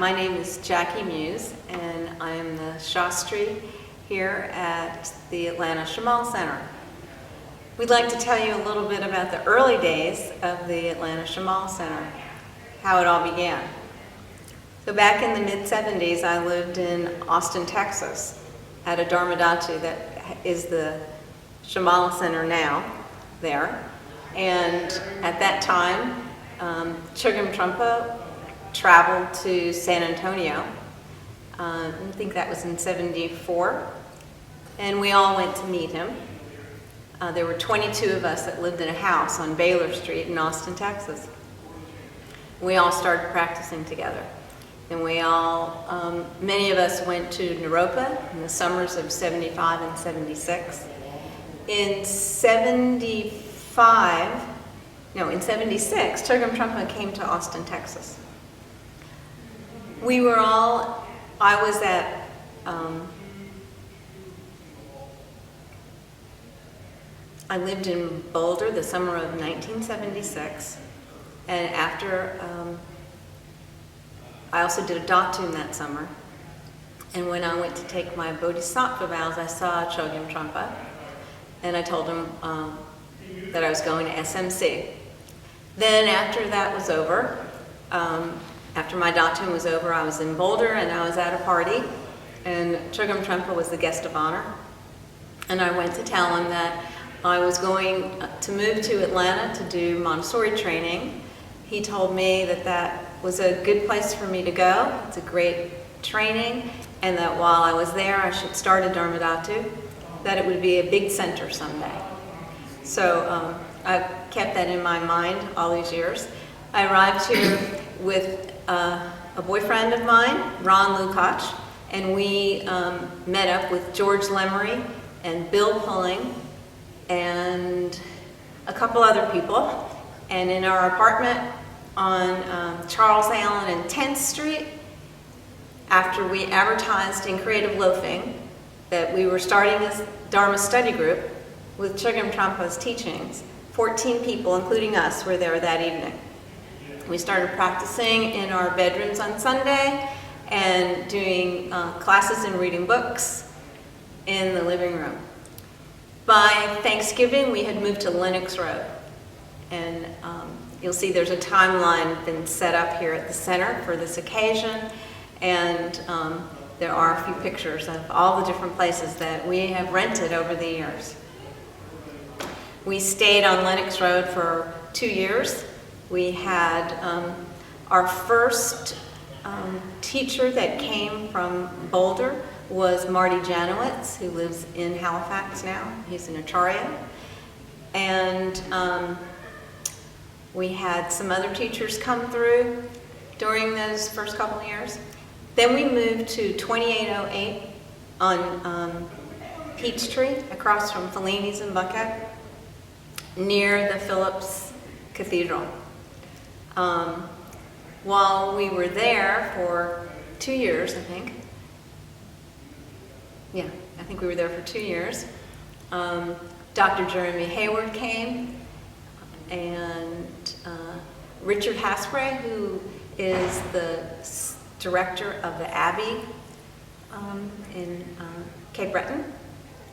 my name is Jackie Muse, and I am the Shastri here at the Atlanta Shambhala Center. We'd like to tell you a little bit about the early days of the Atlanta Shambhala Center, how it all began. So back in the mid-70s, I lived in Austin, Texas, at a Dharmadhatu that is the Shambhala Center now there. And at that time, Chogyam Trungpa traveled to San Antonio. I think that was in '74. And we all went to meet him. There were 22 of us that lived in a house on Baylor Street in Austin, Texas. We all started practicing together. And we all, many of us went to Naropa in the summers of '75 and '76. In '76, Chogyam Trungpa came to Austin, Texas. We were all, I was at, I lived in Boulder the summer of 1976, and after, I also did a Dhatu that summer. And when I went to take my Bodhisattva vows, I saw Chogyam Trungpa, and I told him that I was going to SMC. Then after that was over, after my Dhatu was over, I was in Boulder and I was at a party, and Chogyam Trungpa was the guest of honor. And I went to tell him that I was going to move to Atlanta to do Montessori training. He told me that that was a good place for me to go. It's a great training, and that while I was there, I should start a Dharmadhatu, that it would be a big center someday. So I kept that in my mind all these years. I arrived here with a boyfriend of mine, Ron Lukács, and we met up with George Lemery and Bill Pulling and a couple other people. And in our apartment on Charles Allen and 10th Street, after we advertised in Creative Loafing that we were starting this Dharma study group with Chogyam Trungpa's teachings, 14 people, including us, were there that evening. We started practicing in our bedrooms on Sunday and doing classes and reading books in the living room. By Thanksgiving, we had moved to Lenox Road. And you'll see there's a timeline been set up here at the center for this occasion. And there are a few pictures of all the different places that we have rented over the years. We stayed on Lenox Road for 2 years. We had our first teacher that came from Boulder was Marty Janowitz, who lives in Halifax now. He's an Acharya. And we had some other teachers come through during those first couple of years. Then we moved to 2808 on Peachtree, across from Fellini's in Buckhead, near the Phillips Cathedral. While we were there for 2 years, I think. Yeah, I think we were there for 2 years. Dr. Jeremy Hayward came, and Richard Haspray, who is the director of the Abbey in Cape Breton,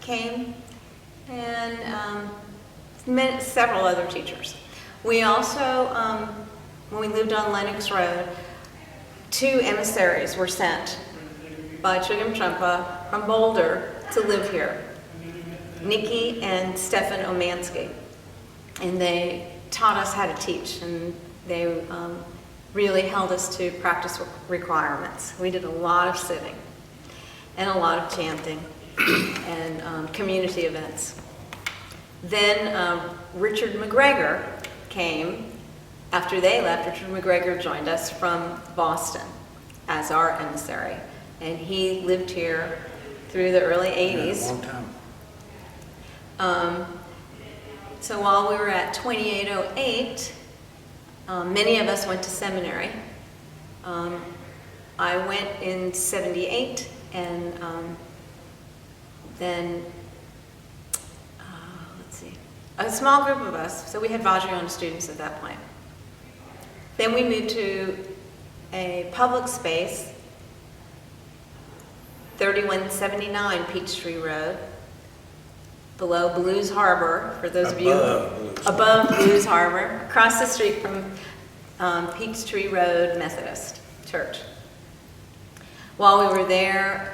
came, and several other teachers. We also, when we lived on Lenox Road, 2 emissaries were sent by Chogyam Trungpa from Boulder to live here, Nikki and Stefan Omansky. And they taught us how to teach, and they really held us to practice requirements. We did a lot of sitting and a lot of chanting and community events. Then Richard McGregor came. After they left, Richard McGregor joined us from Boston as our emissary. And he lived here through the early 80s. Yeah, a long time. So while we were at 2808, many of us went to seminary. I went in '78, and then, let's see, a small group of us, so we had Vajrayana students at that point. Then we moved to a public space, 3179 Peachtree Road, below Blues Harbor, for those of you above Blues Harbor, across the street from Peachtree Road Methodist Church. While we were there,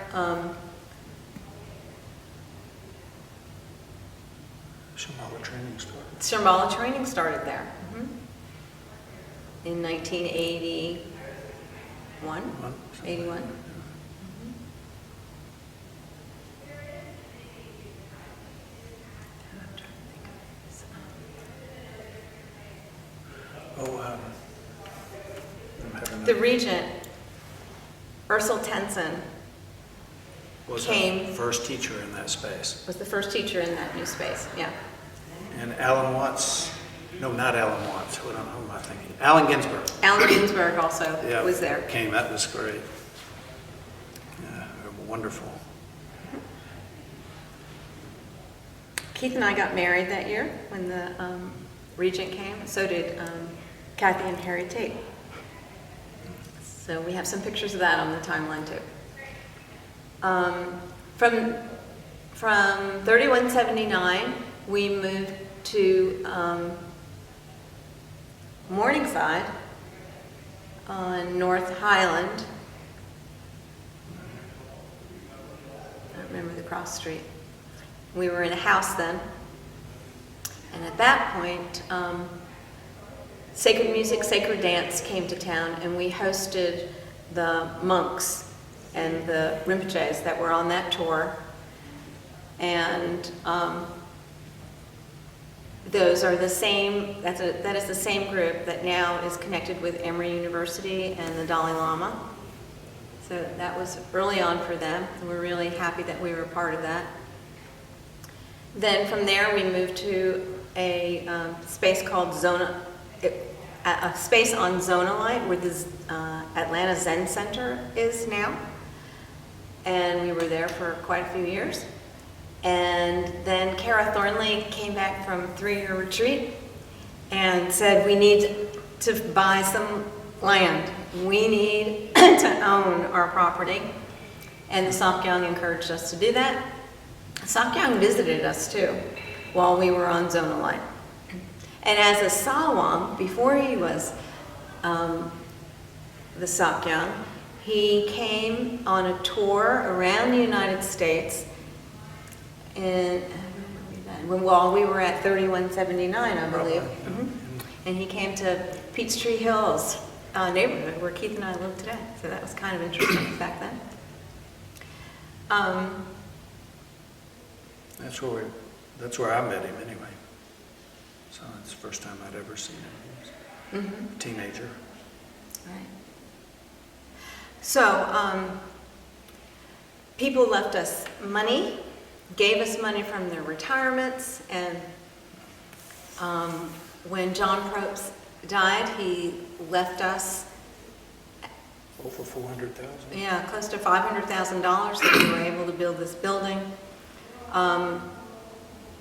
Shambhala training started there in 1981. 81. The regent, Ursula Tenson, was the first teacher in that space. Was the first teacher in that new space, yeah. And Alan Watts, no, not Alan Watts, who am I thinking? Allen Ginsberg. Allen Ginsberg also was there. Came, that was great. Yeah, wonderful. Keith and I got married that year when the regent came. So did Kathy and Harry Tate. So we have some pictures of that on the timeline too. From 3179, we moved to Morningside on North Highland. I don't remember the cross street. We were in a house then. And at that point, Sacred Music, Sacred Dance came to town, and we hosted the monks and the Rinpoches that were on that tour. And those are the same, that is the same group that now is connected with Emory University and the Dalai Lama. So that was early on for them, and we're really happy that we were part of that. Then from there we moved to a space called a space on Zonalite, where the Atlanta Zen Center is now. And we were there for quite a few years. And then Kara Thornley came back from 3-year retreat and said, we need to buy some land. We need to own our property. And the Sakyong encouraged us to do that. Sakyong visited us too while we were on Zonalite. And as a Sawam, before he was the Sakyong, he came on a tour around the United States while we were at 3179, I believe. And he came to Peachtree Hills neighborhood where Keith and I live today. So that was kind of interesting back then. That's where I met him anyway. So it's the first time I'd ever seen him. He was a teenager. Right. So people left us money, gave us money from their retirements, and when John Probst died, he left us over $400,000. Yeah, close to $500,000 that we were able to build this building.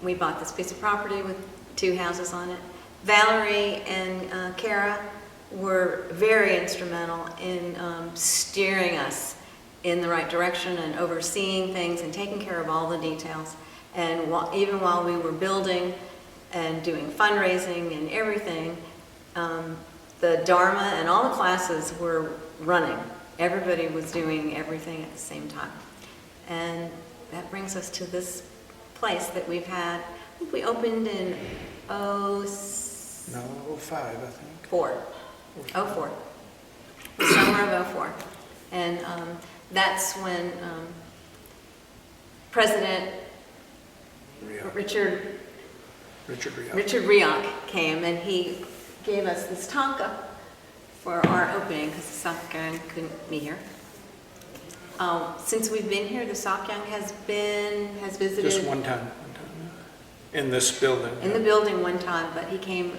We bought this piece of property with 2 houses on it. Valerie and Kara were very instrumental in steering us in the right direction and overseeing things and taking care of all the details. And even while we were building and doing fundraising and everything, the Dharma and all the classes were running. Everybody was doing everything at the same time. And that brings us to this place that we've had. I think we opened in 05, I think. 04. The summer of 04. And that's when President Richard Rioch came, and he gave us this tanka for our opening because the Sakyong couldn't be here. Since we've been here, the Sakyong has visited. Just one time. In this building. In the building one time, but he came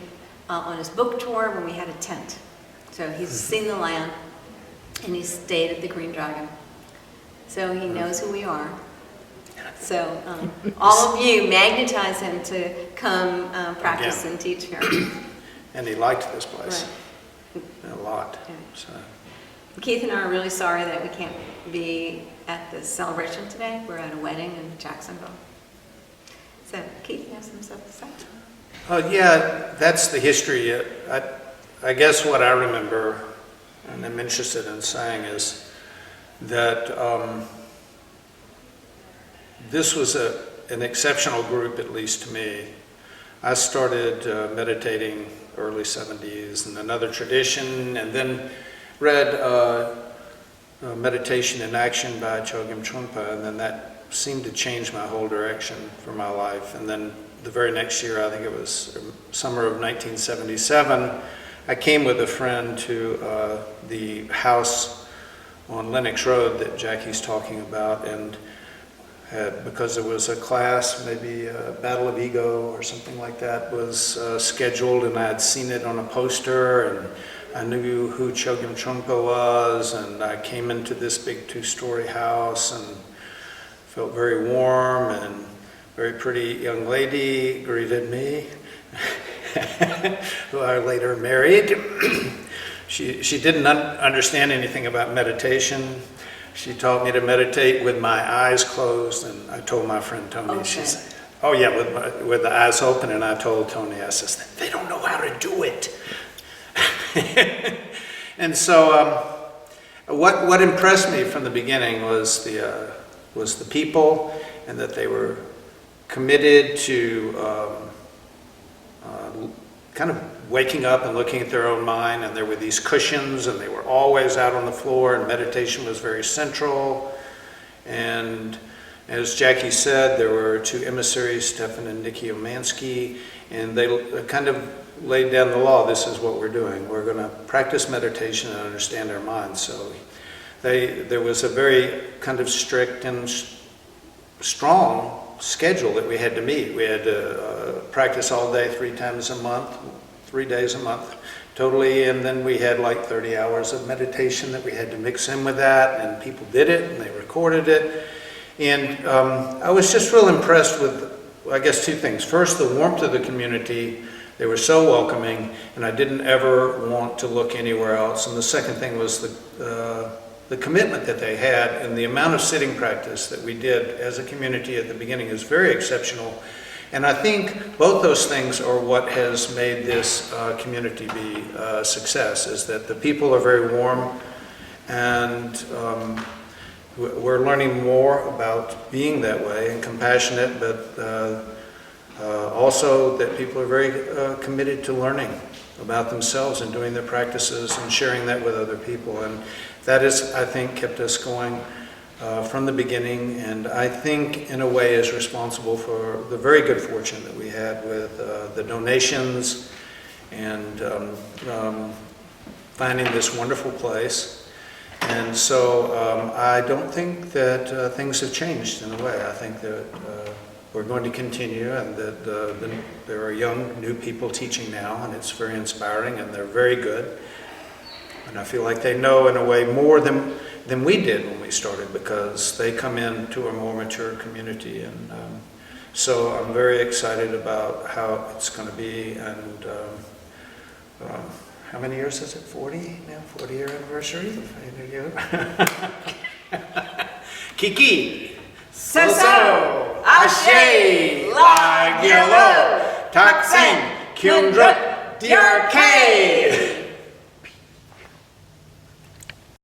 on his book tour when we had a tent. So he's seen the land, and he stayed at the Green Dragon. So he knows who we are. So all of you magnetize him to come practice and teach here. And he liked this place Right. a lot. Yeah. So. Keith and I are really sorry that we can't be at the celebration today. We're at a wedding in Jacksonville. So, Keith, you have some stuff to say? Yeah, that's the history. I guess what I remember, and I'm interested in saying, is that this was an exceptional group, at least to me. I started meditating early 70s in another tradition, and then read Meditation in Action by Chogyam Trungpa, and then that seemed to change my whole direction for my life. And then the very next year, I think it was summer of 1977, I came with a friend to the house on Lenox Road that Jackie's talking about, and because there was a class, maybe a Battle of Ego or something like that was scheduled, and I had seen it on a poster, and I knew who Chogyam Trungpa was, and I came into this big 2-story house and felt very warm, and a very pretty young lady greeted me, who I later married. She didn't understand anything about meditation. She taught me to meditate with my eyes closed, and I told my friend Tony, Okay. she said, oh yeah, with the eyes open, and I told Tony, I says, they don't know how to do it. And so what impressed me from the beginning was the people, and that they were committed to kind of waking up and looking at their own mind, and there were these cushions, and they were always out on the floor, and meditation was very central. And as Jackie said, there were 2 emissaries, Stefan and Nikki Omansky, and they kind of laid down the law. This is what we're doing. We're going to practice meditation and understand our minds. So there was a very kind of strict and strong schedule that we had to meet. We had to practice all day, 3 times a month, 3 days a month totally, and then we had like 30 hours of meditation that we had to mix in with that, and people did it, and they recorded it. And I was just real impressed with, I guess, 2 things. First, the warmth of the community. They were so welcoming, and I didn't ever want to look anywhere else. And the second thing was the commitment that they had, and the amount of sitting practice that we did as a community at the beginning is very exceptional. And I think both those things are what has made this community be a success, is that the people are very warm, and we're learning more about being that way and compassionate, but also that people are very committed to learning about themselves and doing their practices and sharing that with other people. And that is, I think, kept us going from the beginning, and I think in a way is responsible for the very good fortune that we had with the donations and finding this wonderful place. And so I don't think that things have changed in a way. I think that we're going to continue, and that there are young, new people teaching now, and it's very inspiring, and they're very good. And I feel like they know in a way more than we did when we started, because they come into a more mature community. And so I'm very excited about how it's going to be. And how many years is it? 40 now? 40-year anniversary? Kiki! So, Ashe, La Gilo, Taksin, Kyundruk, Diarkay!